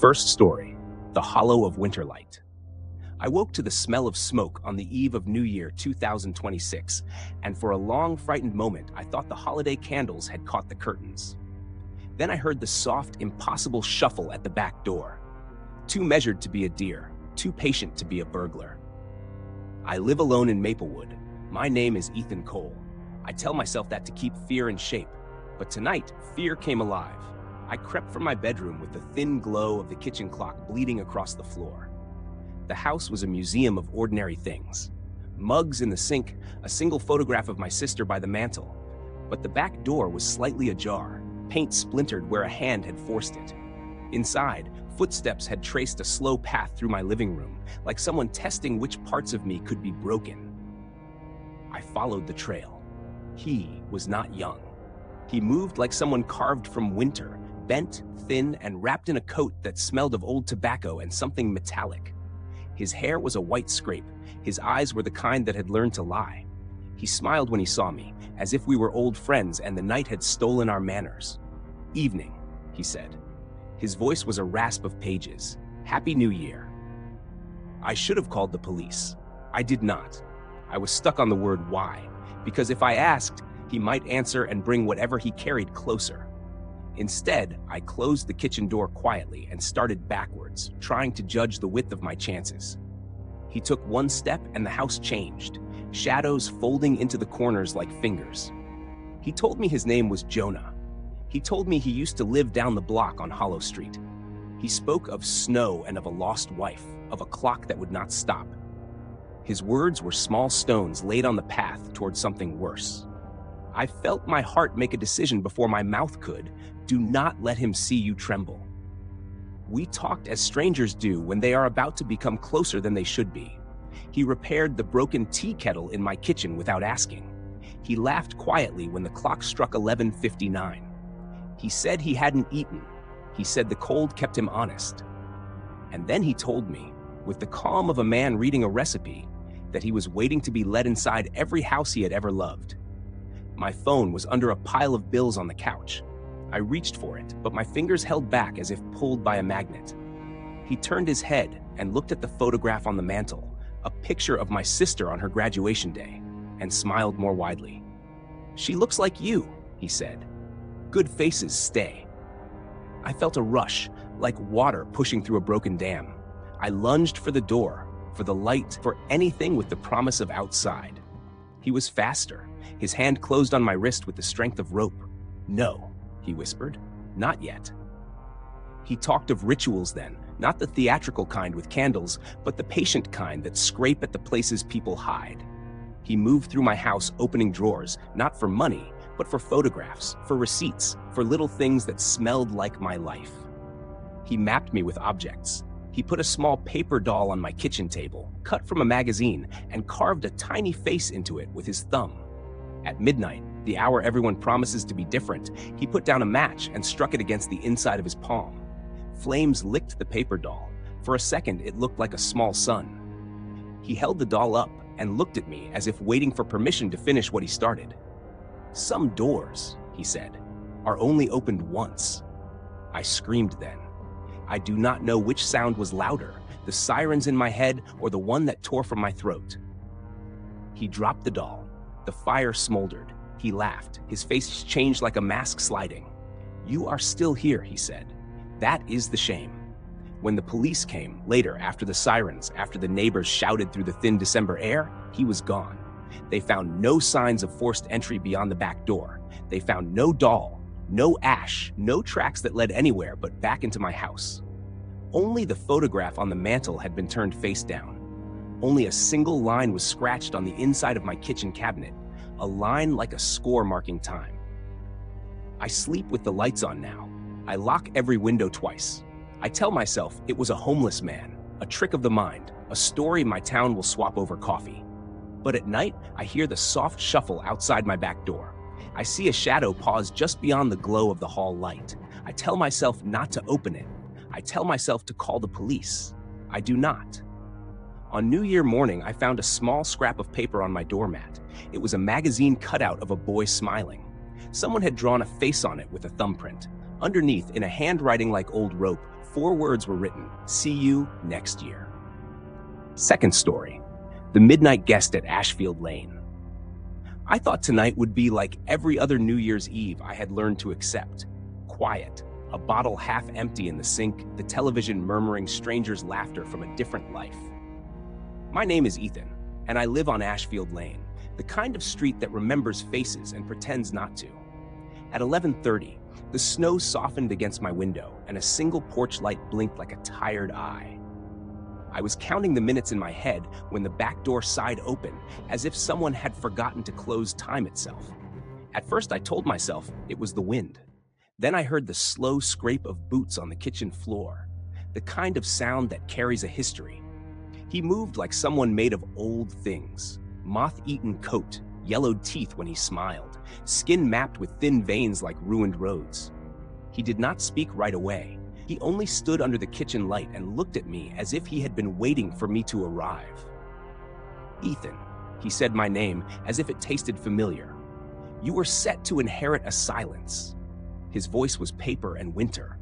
First story, The Hollow of Winterlight. I woke to the smell of smoke on the eve of New Year 2026, and for a long, frightened moment, I thought the holiday candles had caught the curtains. Then I heard the soft, impossible shuffle at the back door. Too measured to be a deer, too patient to be a burglar. I live alone in Maplewood. My name is Ethan Cole. I tell myself that to keep fear in shape, but tonight, fear came alive. I crept from my bedroom with the thin glow of the kitchen clock bleeding across the floor. The house was a museum of ordinary things. Mugs in the sink, a single photograph of my sister by the mantel. But the back door was slightly ajar, paint splintered where a hand had forced it. Inside, footsteps had traced a slow path through my living room, like someone testing which parts of me could be broken. I followed the trail. He was not young. He moved like someone carved from winter, bent, thin, and wrapped in a coat that smelled of old tobacco and something metallic. His hair was a white scrape. His eyes were the kind that had learned to lie. He smiled when he saw me, as if we were old friends and the night had stolen our manners. "Evening," he said. His voice was a rasp of pages. "Happy New Year." I should have called the police. I did not. I was stuck on the word why, because if I asked, he might answer and bring whatever he carried closer. Instead, I closed the kitchen door quietly and started backwards, trying to judge the width of my chances. He took one step and the house changed, shadows folding into the corners like fingers. He told me his name was Jonah. He told me he used to live down the block on Hollow Street. He spoke of snow and of a lost wife, of a clock that would not stop. His words were small stones laid on the path toward something worse. I felt my heart make a decision before my mouth could. Do not let him see you tremble. We talked as strangers do when they are about to become closer than they should be. He repaired the broken tea kettle in my kitchen without asking. He laughed quietly when the clock struck 11:59. He said he hadn't eaten. He said the cold kept him honest. And then he told me, with the calm of a man reading a recipe, that he was waiting to be let inside every house he had ever loved. My phone was under a pile of bills on the couch. I reached for it, but my fingers held back as if pulled by a magnet. He turned his head and looked at the photograph on the mantel, a picture of my sister on her graduation day, and smiled more widely. "She looks like you," he said. "Good faces stay." I felt a rush, like water pushing through a broken dam. I lunged for the door, for the light, for anything with the promise of outside. He was faster. His hand closed on my wrist with the strength of rope. "No," he whispered, "not yet." He talked of rituals then, not the theatrical kind with candles, but the patient kind that scrape at the places people hide. He moved through my house opening drawers, not for money, but for photographs, for receipts, for little things that smelled like my life. He mapped me with objects. He put a small paper doll on my kitchen table, cut from a magazine, and carved a tiny face into it with his thumb. At midnight, the hour everyone promises to be different, he put down a match and struck it against the inside of his palm. Flames licked the paper doll. For a second, it looked like a small sun. He held the doll up and looked at me as if waiting for permission to finish what he started. "Some doors," he said, "are only opened once." I screamed then. I do not know which sound was louder, the sirens in my head or the one that tore from my throat. He dropped the doll. The fire smoldered. He laughed. His face changed like a mask sliding. "You are still here," he said. "That is the shame." When the police came, later, after the sirens, after the neighbors shouted through the thin December air, he was gone. They found no signs of forced entry beyond the back door. They found no doll, no ash, no tracks that led anywhere but back into my house. Only the photograph on the mantel had been turned face down. Only a single line was scratched on the inside of my kitchen cabinet, a line like a score marking time. I sleep with the lights on now. I lock every window twice. I tell myself it was a homeless man, a trick of the mind, a story my town will swap over coffee. But at night, I hear the soft shuffle outside my back door. I see a shadow pause just beyond the glow of the hall light. I tell myself not to open it. I tell myself to call the police. I do not. On New Year morning, I found a small scrap of paper on my doormat. It was a magazine cutout of a boy smiling. Someone had drawn a face on it with a thumbprint. Underneath, in a handwriting like old rope, 4 words were written: "See you next year." Second story: the midnight guest at Ashfield Lane. I thought tonight would be like every other New Year's Eve I had learned to accept. Quiet, a bottle half empty in the sink, the television murmuring strangers' laughter from a different life. My name is Ethan, and I live on Ashfield Lane, the kind of street that remembers faces and pretends not to. At 11:30, the snow softened against my window, and a single porch light blinked like a tired eye. I was counting the minutes in my head when the back door sighed open, as if someone had forgotten to close time itself. At first, I told myself it was the wind. Then I heard the slow scrape of boots on the kitchen floor, the kind of sound that carries a history. He moved like someone made of old things: moth-eaten coat, yellowed teeth when he smiled, skin mapped with thin veins like ruined roads. He did not speak right away. He only stood under the kitchen light and looked at me as if he had been waiting for me to arrive. "Ethan," he said my name as if it tasted familiar. "You were set to inherit a silence." His voice was paper and winter.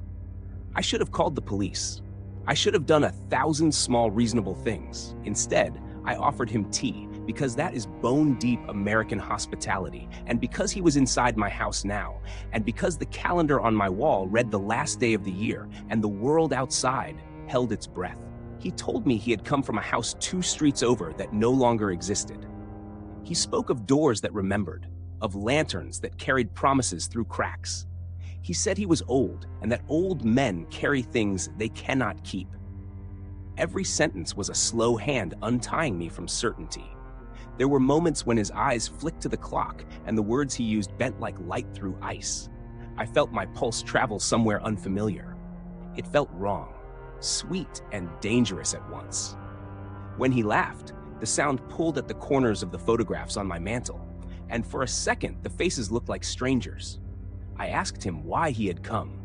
I should have called the police. I should have done 1,000 small reasonable things. Instead, I offered him tea, because that is bone-deep American hospitality, and because he was inside my house now, and because the calendar on my wall read the last day of the year, and the world outside held its breath. He told me he had come from a house 2 streets over that no longer existed. He spoke of doors that remembered, of lanterns that carried promises through cracks. He said he was old, and that old men carry things they cannot keep. Every sentence was a slow hand untying me from certainty. There were moments when his eyes flicked to the clock, and the words he used bent like light through ice. I felt my pulse travel somewhere unfamiliar. It felt wrong, sweet and dangerous at once. When he laughed, the sound pulled at the corners of the photographs on my mantel, and for a second the faces looked like strangers. I asked him why he had come.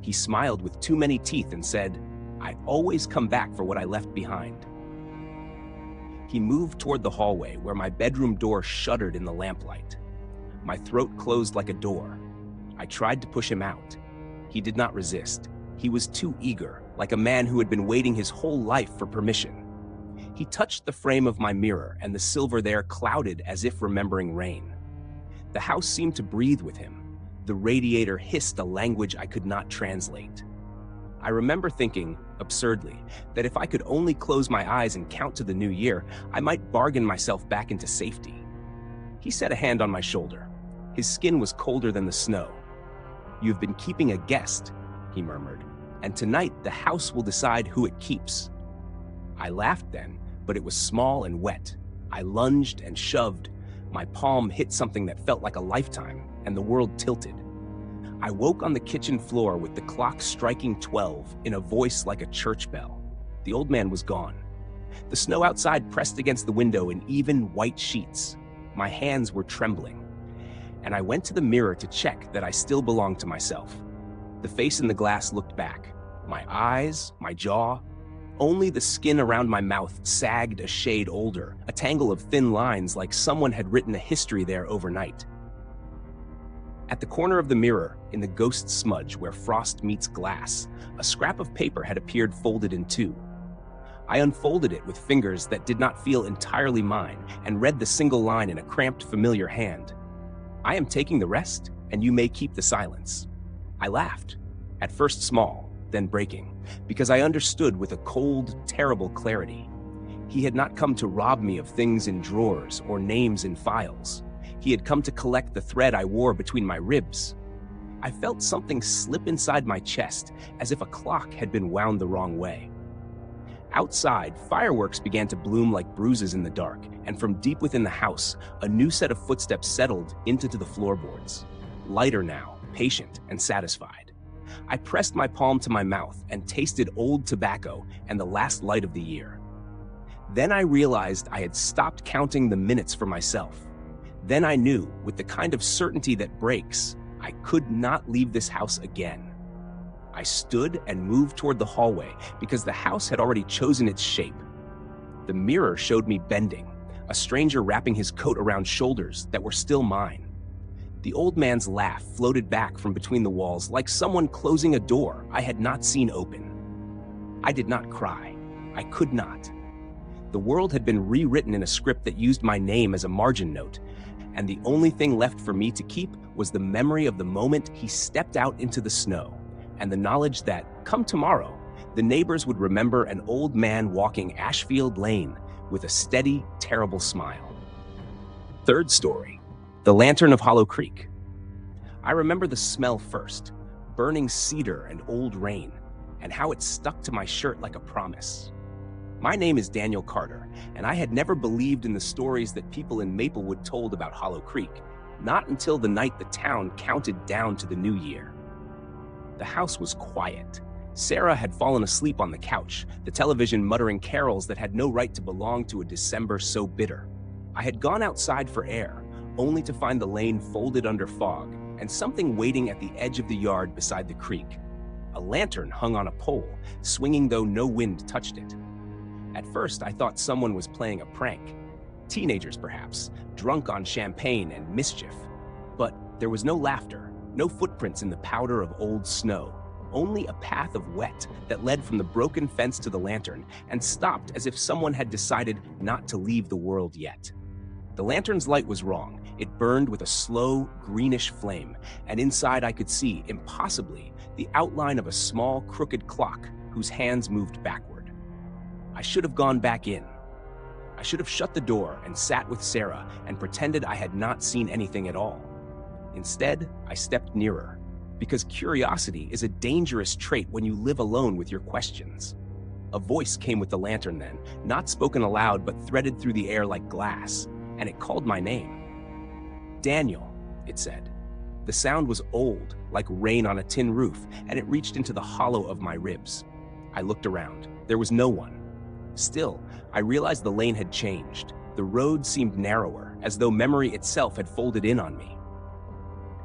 He smiled with too many teeth and said, "I always come back for what I left behind." He moved toward the hallway where my bedroom door shuddered in the lamplight. My throat closed like a door. I tried to push him out. He did not resist. He was too eager, like a man who had been waiting his whole life for permission. He touched the frame of my mirror, and the silver there clouded as if remembering rain. The house seemed to breathe with him. The radiator hissed a language I could not translate. I remember thinking, absurdly, that if I could only close my eyes and count to the new year, I might bargain myself back into safety. He set a hand on my shoulder. His skin was colder than the snow. "You've been keeping a guest," he murmured, "and tonight the house will decide who it keeps." I laughed then, but it was small and wet. I lunged and shoved. My palm hit something that felt like a lifetime, and the world tilted. I woke on the kitchen floor with the clock striking 12 in a voice like a church bell. The old man was gone. The snow outside pressed against the window in even white sheets. My hands were trembling, and I went to the mirror to check that I still belonged to myself. The face in the glass looked back. My eyes, my jaw, only the skin around my mouth sagged a shade older, a tangle of thin lines like someone had written a history there overnight. At the corner of the mirror, in the ghost smudge where frost meets glass, a scrap of paper had appeared folded in 2. I unfolded it with fingers that did not feel entirely mine and read the single line in a cramped, familiar hand. "I am taking the rest, and you may keep the silence." I laughed, at first small, then breaking, because I understood with a cold, terrible clarity. He had not come to rob me of things in drawers or names in files. He had come to collect the thread I wore between my ribs. I felt something slip inside my chest, as if a clock had been wound the wrong way. Outside, fireworks began to bloom like bruises in the dark, and from deep within the house, a new set of footsteps settled into the floorboards. Lighter now, patient and satisfied. I pressed my palm to my mouth and tasted old tobacco and the last light of the year. Then I realized I had stopped counting the minutes for myself. Then I knew, with the kind of certainty that breaks, I could not leave this house again. I stood and moved toward the hallway because the house had already chosen its shape. The mirror showed me bending, a stranger wrapping his coat around shoulders that were still mine. The old man's laugh floated back from between the walls like someone closing a door I had not seen open. I did not cry. I could not. The world had been rewritten in a script that used my name as a margin note, and the only thing left for me to keep was the memory of the moment he stepped out into the snow, and the knowledge that, come tomorrow, the neighbors would remember an old man walking Ashfield Lane with a steady, terrible smile. Third story, the lantern of Hollow Creek. I remember the smell first, burning cedar and old rain, and how it stuck to my shirt like a promise. My name is Daniel Carter, and I had never believed in the stories that people in Maplewood told about Hollow Creek, not until the night the town counted down to the new year. The house was quiet. Sarah had fallen asleep on the couch, the television muttering carols that had no right to belong to a December so bitter. I had gone outside for air, only to find the lane folded under fog and something waiting at the edge of the yard beside the creek. A lantern hung on a pole, swinging though no wind touched it. At first, I thought someone was playing a prank. Teenagers, perhaps, drunk on champagne and mischief. But there was no laughter, no footprints in the powder of old snow, only a path of wet that led from the broken fence to the lantern and stopped as if someone had decided not to leave the world yet. The lantern's light was wrong. It burned with a slow, greenish flame, and inside I could see, impossibly, the outline of a small, crooked clock whose hands moved backward. I should have gone back in. I should have shut the door and sat with Sarah and pretended I had not seen anything at all. Instead, I stepped nearer, because curiosity is a dangerous trait when you live alone with your questions. A voice came with the lantern then, not spoken aloud but threaded through the air like glass, and it called my name. Daniel, it said. The sound was old, like rain on a tin roof, and it reached into the hollow of my ribs. I looked around. There was no one. Still, I realized the lane had changed. The road seemed narrower, as though memory itself had folded in on me.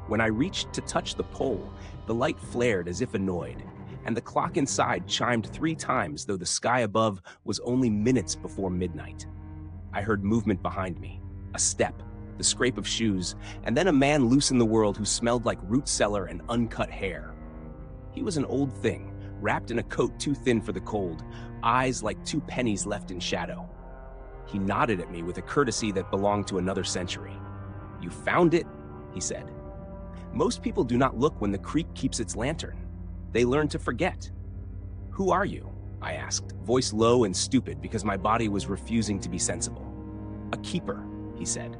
When I reached to touch the pole, the light flared as if annoyed, and the clock inside chimed 3 times, though the sky above was only minutes before midnight. I heard movement behind me, a step, the scrape of shoes, and then a man loose in the world who smelled like root cellar and uncut hair. He was an old thing, wrapped in a coat too thin for the cold, eyes like 2 pennies left in shadow. He nodded at me with a courtesy that belonged to another century. "You found it," he said. "Most people do not look when the creek keeps its lantern. They learn to forget." "Who are you?" I asked, voice low and stupid because my body was refusing to be sensible. "A keeper," he said.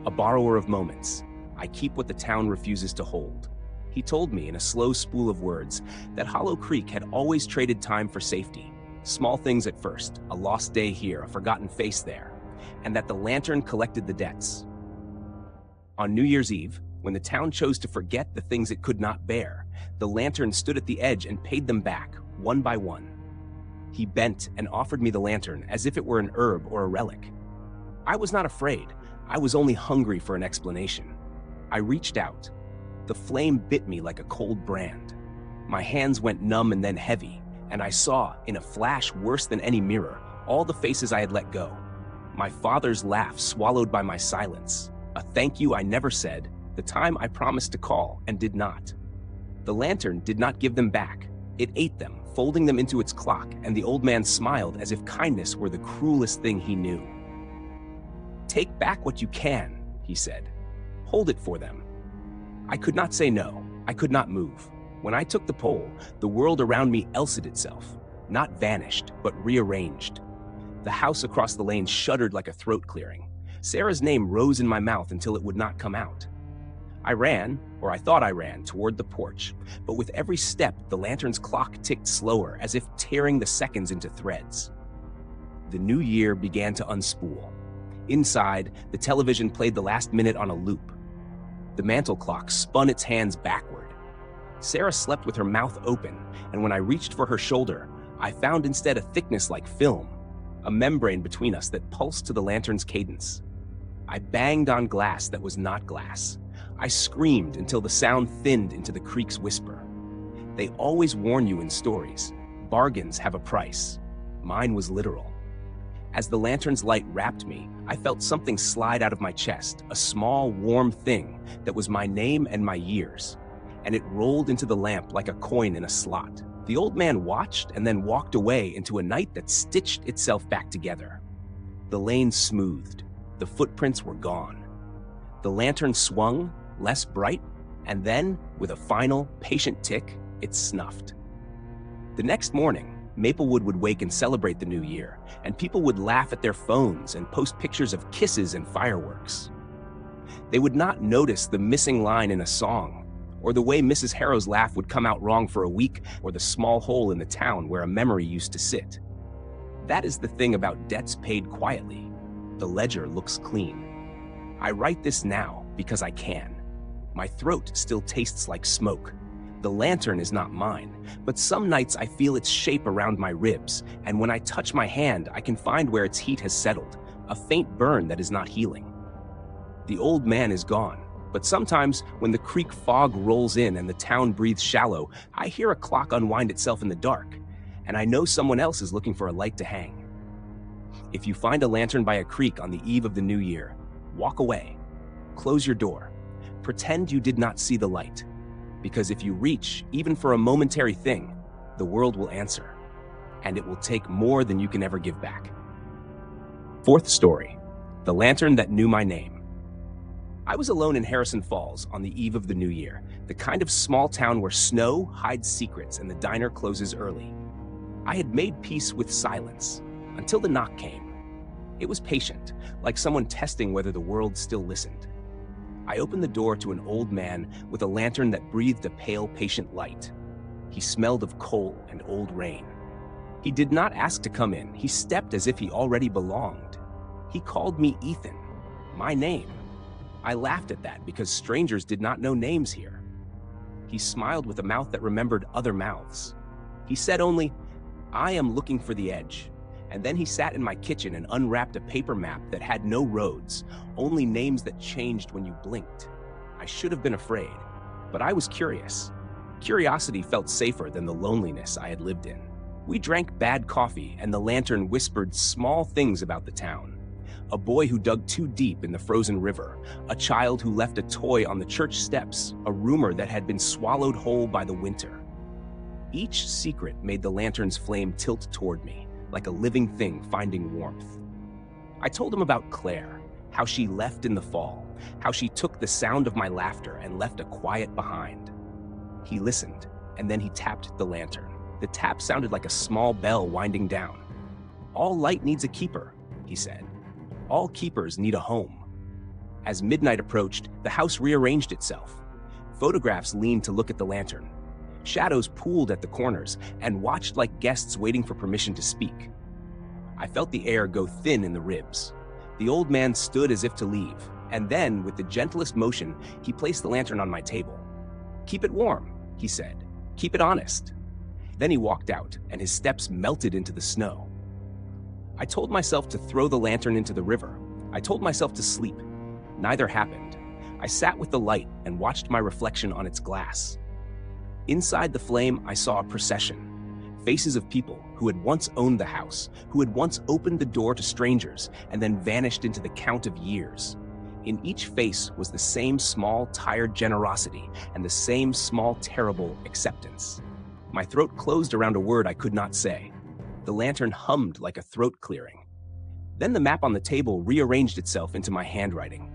"A borrower of moments. I keep what the town refuses to hold." He told me in a slow spool of words that Hollow Creek had always traded time for safety. Small things at first, a lost day here, a forgotten face there, and that the lantern collected the debts. On New Year's Eve, when the town chose to forget the things it could not bear, the lantern stood at the edge and paid them back, one by one. He bent and offered me the lantern as if it were an herb or a relic. I was not afraid. I was only hungry for an explanation. I reached out. The flame bit me like a cold brand. My hands went numb and then heavy, and I saw, in a flash worse than any mirror, all the faces I had let go. My father's laugh swallowed by my silence, a thank you I never said, the time I promised to call and did not. The lantern did not give them back. It ate them, folding them into its clock, and the old man smiled as if kindness were the cruelest thing he knew. "Take back what you can," he said. "Hold it for them." I could not say no. I could not move. When I took the pole, the world around me elsed itself, not vanished, but rearranged. The house across the lane shuddered like a throat clearing. Sarah's name rose in my mouth until it would not come out. I ran, or I thought I ran, toward the porch, but with every step, the lantern's clock ticked slower, as if tearing the seconds into threads. The new year began to unspool. Inside, the television played the last minute on a loop. The mantel clock spun its hands backward. Sarah slept with her mouth open, and when I reached for her shoulder, I found instead a thickness like film, a membrane between us that pulsed to the lantern's cadence. I banged on glass that was not glass. I screamed until the sound thinned into the creek's whisper. They always warn you in stories. Bargains have a price. Mine was literal. As the lantern's light wrapped me, I felt something slide out of my chest, a small, warm thing that was my name and my years, and it rolled into the lamp like a coin in a slot. The old man watched and then walked away into a night that stitched itself back together. The lane smoothed. The footprints were gone. The lantern swung, less bright, and then, with a final, patient tick, it snuffed. The next morning, Maplewood would wake and celebrate the new year, and people would laugh at their phones and post pictures of kisses and fireworks. They would not notice the missing line in a song, or the way Mrs. Harrow's laugh would come out wrong for a week, or the small hole in the town where a memory used to sit. That is the thing about debts paid quietly. The ledger looks clean. I write this now because I can. My throat still tastes like smoke. The lantern is not mine, but some nights I feel its shape around my ribs, and when I touch my hand, I can find where its heat has settled, a faint burn that is not healing. The old man is gone, but sometimes when the creek fog rolls in and the town breathes shallow, I hear a clock unwind itself in the dark, and I know someone else is looking for a light to hang. If you find a lantern by a creek on the eve of the new year, walk away. Close your door. Pretend you did not see the light. Because if you reach, even for a momentary thing, the world will answer, and it will take more than you can ever give back. Fourth story, The Lantern That Knew My Name. I was alone in Harrison Falls on the eve of the new year, the kind of small town where snow hides secrets and the diner closes early. I had made peace with silence until the knock came. It was patient, like someone testing whether the world still listened. I opened the door to an old man with a lantern that breathed a pale, patient light. He smelled of coal and old rain. He did not ask to come in. He stepped as if he already belonged. He called me Ethan, my name. I laughed at that because strangers did not know names here. He smiled with a mouth that remembered other mouths. He said only, "I am looking for the edge." And then he sat in my kitchen and unwrapped a paper map that had no roads, only names that changed when you blinked. I should have been afraid, but I was curious. Curiosity felt safer than the loneliness I had lived in. We drank bad coffee, and the lantern whispered small things about the town. A boy who dug too deep in the frozen river, a child who left a toy on the church steps, a rumor that had been swallowed whole by the winter. Each secret made the lantern's flame tilt toward me, like a living thing finding warmth. I told him about Claire, how she left in the fall, how she took the sound of my laughter and left a quiet behind. He listened, and then he tapped the lantern. The tap sounded like a small bell winding down. "All light needs a keeper," he said. "All keepers need a home." As midnight approached, the house rearranged itself. Photographs leaned to look at the lantern. Shadows pooled at the corners and watched like guests waiting for permission to speak. I felt the air go thin in the ribs. The old man stood as if to leave, and then, with the gentlest motion, he placed the lantern on my table. "Keep it warm," he said. "Keep it honest." Then he walked out, and his steps melted into the snow. I told myself to throw the lantern into the river. I told myself to sleep. Neither happened. I sat with the light and watched my reflection on its glass. Inside the flame, I saw a procession. Faces of people who had once owned the house, who had once opened the door to strangers, and then vanished into the count of years. In each face was the same small, tired generosity and the same small, terrible acceptance. My throat closed around a word I could not say. The lantern hummed like a throat clearing. Then the map on the table rearranged itself into my handwriting.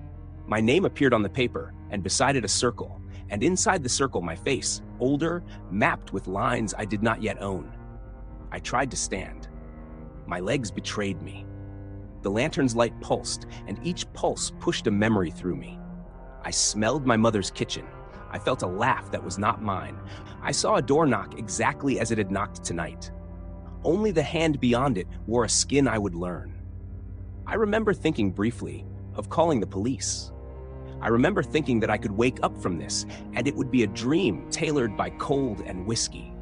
My name appeared on the paper, and beside it a circle, and inside the circle my face, older, mapped with lines I did not yet own. I tried to stand. My legs betrayed me. The lantern's light pulsed, and each pulse pushed a memory through me. I smelled my mother's kitchen. I felt a laugh that was not mine. I saw a door knock exactly as it had knocked tonight. Only the hand beyond it wore a skin I would learn. I remember thinking briefly of calling the police. I remember thinking that I could wake up from this, and it would be a dream tailored by cold and whiskey.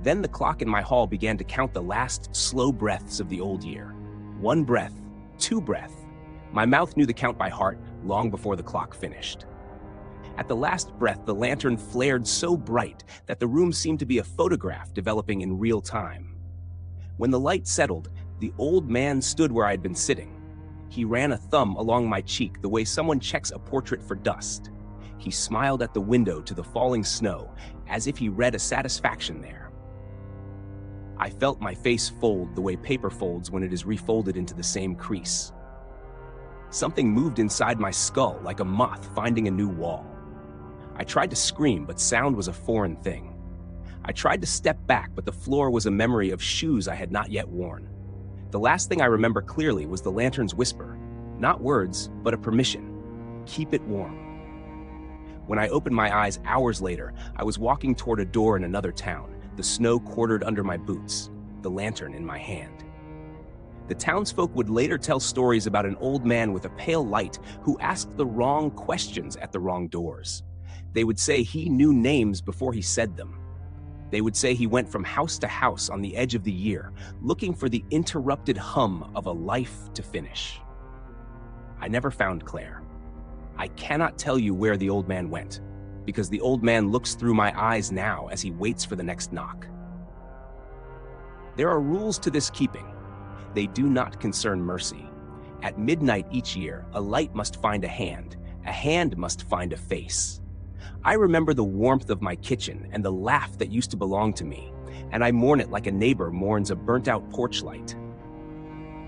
Then the clock in my hall began to count the last slow breaths of the old year. 1 breath, 2 breath. My mouth knew the count by heart long before the clock finished. At the last breath, the lantern flared so bright that the room seemed to be a photograph developing in real time. When the light settled, The old man stood where I had been sitting. He ran a thumb along my cheek the way someone checks a portrait for dust. He smiled at the window to the falling snow, as if he read a satisfaction there. I felt my face fold the way paper folds when it is refolded into the same crease. Something moved inside my skull like a moth finding a new wall. I tried to scream, but sound was a foreign thing. I tried to step back, but the floor was a memory of shoes I had not yet worn. The last thing I remember clearly was the lantern's whisper, not words, but a permission. Keep it warm. When I opened my eyes hours later, I was walking toward a door in another town, the snow quartered under my boots, the lantern in my hand. The townsfolk would later tell stories about an old man with a pale light who asked the wrong questions at the wrong doors. They would say he knew names before he said them. They would say he went from house to house on the edge of the year, looking for the interrupted hum of a life to finish. I never found Claire. I cannot tell you where the old man went, because the old man looks through my eyes now as he waits for the next knock. There are rules to this keeping. They do not concern mercy. At midnight each year, a light must find a hand must find a face. I remember the warmth of my kitchen and the laugh that used to belong to me, and I mourn it like a neighbor mourns a burnt-out porch light.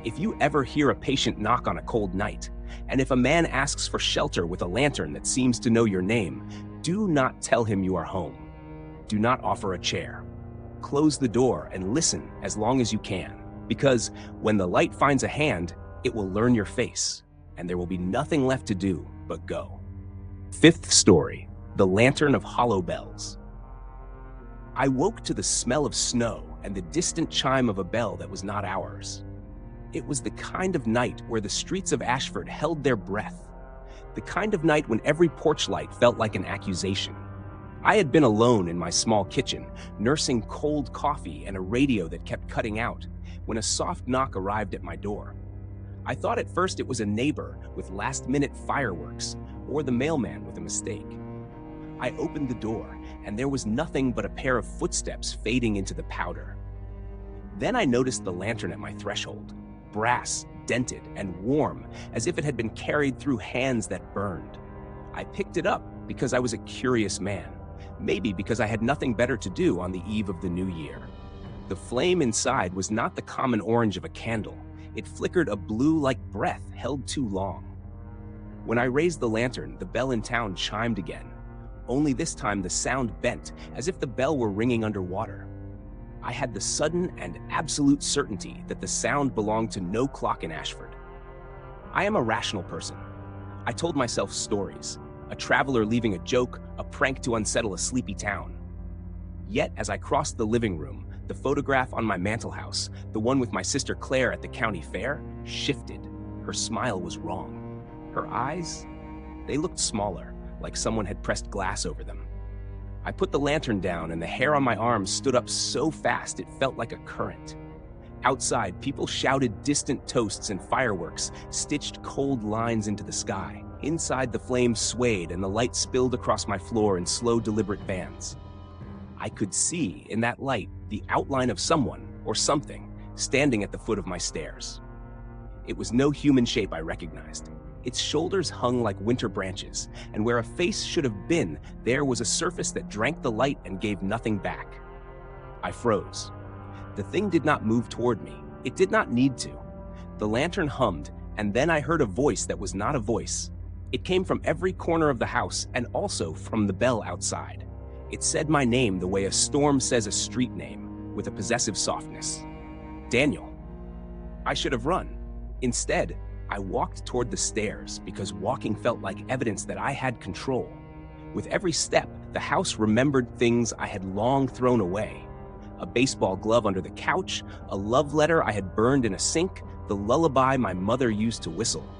If you ever hear a patient knock on a cold night, and if a man asks for shelter with a lantern that seems to know your name, do not tell him you are home. Do not offer a chair. Close the door and listen as long as you can, because when the light finds a hand, it will learn your face, and there will be nothing left to do but go. Fifth story, the Lantern of Hollow Bells. I woke to the smell of snow and the distant chime of a bell that was not ours. It was the kind of night where the streets of Ashfield held their breath, the kind of night when every porch light felt like an accusation. I had been alone in my small kitchen, nursing cold coffee and a radio that kept cutting out, when a soft knock arrived at my door. I thought at first it was a neighbor with last-minute fireworks or the mailman with a mistake. I opened the door, and there was nothing but a pair of footsteps fading into the powder. Then I noticed the lantern at my threshold, brass, dented, and warm, as if it had been carried through hands that burned. I picked it up because I was a curious man, maybe because I had nothing better to do on the eve of the new year. The flame inside was not the common orange of a candle. It flickered a blue like breath held too long. When I raised the lantern, the bell in town chimed again. Only this time the sound bent, as if the bell were ringing underwater. I had the sudden and absolute certainty that the sound belonged to no clock in Ashford. I am a rational person. I told myself stories, a traveler leaving a joke, a prank to unsettle a sleepy town. Yet, as I crossed the living room, the photograph on my mantelhouse, the one with my sister Claire at the county fair, shifted. Her smile was wrong. Her eyes, they looked smaller, like someone had pressed glass over them. I put the lantern down, and the hair on my arms stood up so fast it felt like a current. Outside, people shouted distant toasts and fireworks stitched cold lines into the sky. Inside, the flames swayed and the light spilled across my floor in slow, deliberate bands. I could see, in that light, the outline of someone, or something, standing at the foot of my stairs. It was no human shape I recognized. Its shoulders hung like winter branches, and where a face should have been, there was a surface that drank the light and gave nothing back. I froze. The thing did not move toward me. It did not need to. The lantern hummed, and then I heard a voice that was not a voice. It came from every corner of the house and also from the bell outside. It said my name the way a storm says a street name, with a possessive softness. Daniel. I should have run. Instead, I walked toward the stairs because walking felt like evidence that I had control. With every step, the house remembered things I had long thrown away. A baseball glove under the couch, a love letter I had burned in a sink, the lullaby my mother used to whistle.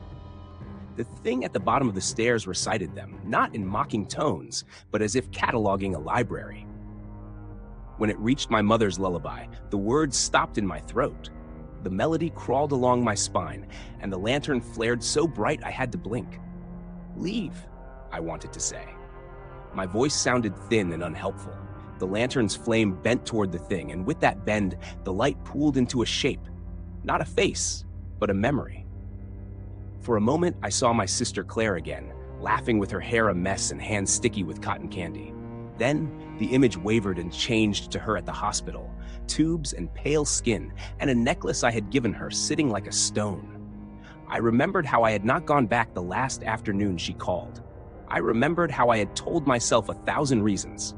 The thing at the bottom of the stairs recited them, not in mocking tones, but as if cataloging a library. When it reached my mother's lullaby, the words stopped in my throat. The melody crawled along my spine, and the lantern flared so bright I had to blink. Leave, I wanted to say. My voice sounded thin and unhelpful. The lantern's flame bent toward the thing, and with that bend, the light pooled into a shape. Not a face, but a memory. For a moment, I saw my sister Claire again, laughing with her hair a mess and hands sticky with cotton candy. Then, the image wavered and changed to her at the hospital, tubes and pale skin, and a necklace I had given her sitting like a stone. I remembered how I had not gone back the last afternoon she called. I remembered how I had told myself 1,000 reasons.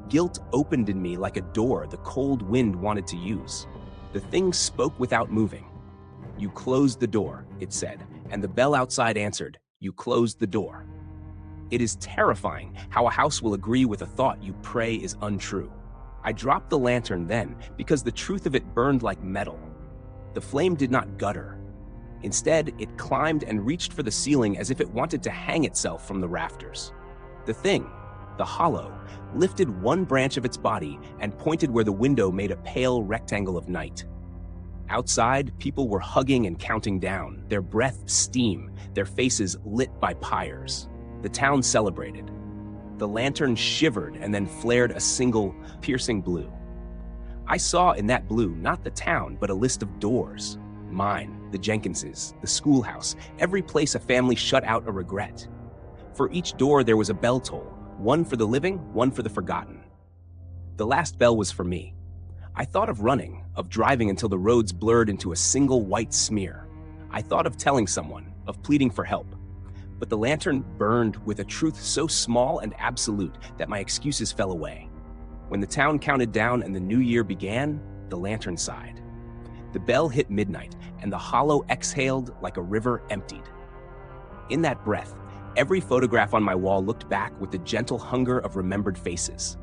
Guilt opened in me like a door the cold wind wanted to use. The thing spoke without moving. "You closed the door," it said, and the bell outside answered, "You closed the door." It is terrifying how a house will agree with a thought you pray is untrue. I dropped the lantern then because the truth of it burned like metal. The flame did not gutter. Instead, it climbed and reached for the ceiling as if it wanted to hang itself from the rafters. The thing, the hollow, lifted one branch of its body and pointed where the window made a pale rectangle of night. Outside, people were hugging and counting down, their breath steam, their faces lit by pyres. The town celebrated. The lantern shivered and then flared a single, piercing blue. I saw in that blue not the town, but a list of doors. Mine, the Jenkinses, the schoolhouse, every place a family shut out a regret. For each door there was a bell toll, one for the living, one for the forgotten. The last bell was for me. I thought of running, of driving until the roads blurred into a single white smear. I thought of telling someone, of pleading for help. But the lantern burned with a truth so small and absolute that my excuses fell away. When the town counted down and the new year began, the lantern sighed. The bell hit midnight, and the hollow exhaled like a river emptied. In that breath, every photograph on my wall looked back with the gentle hunger of remembered faces.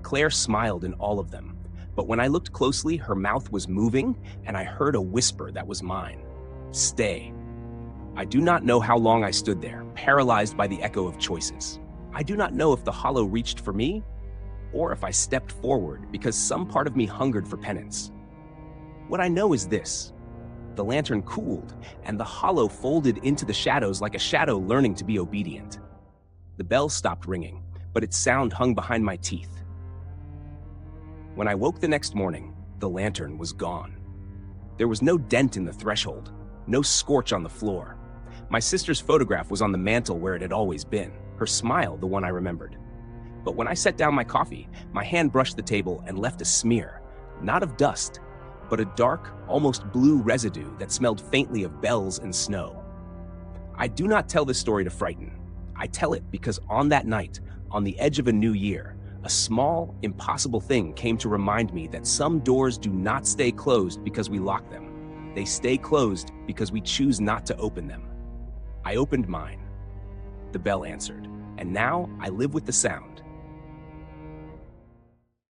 Claire smiled in all of them, but when I looked closely, her mouth was moving, and I heard a whisper that was mine. "Stay." I do not know how long I stood there, paralyzed by the echo of choices. I do not know if the hollow reached for me, or if I stepped forward because some part of me hungered for penance. What I know is this: the lantern cooled, and the hollow folded into the shadows like a shadow learning to be obedient. The bell stopped ringing, but its sound hung behind my teeth. When I woke the next morning, the lantern was gone. There was no dent in the threshold, no scorch on the floor. My sister's photograph was on the mantel where it had always been, her smile the one I remembered. But when I set down my coffee, my hand brushed the table and left a smear, not of dust, but a dark, almost blue residue that smelled faintly of bells and snow. I do not tell this story to frighten. I tell it because on that night, on the edge of a new year, a small, impossible thing came to remind me that some doors do not stay closed because we lock them. They stay closed because we choose not to open them. I opened mine. The bell answered, and now I live with the sound.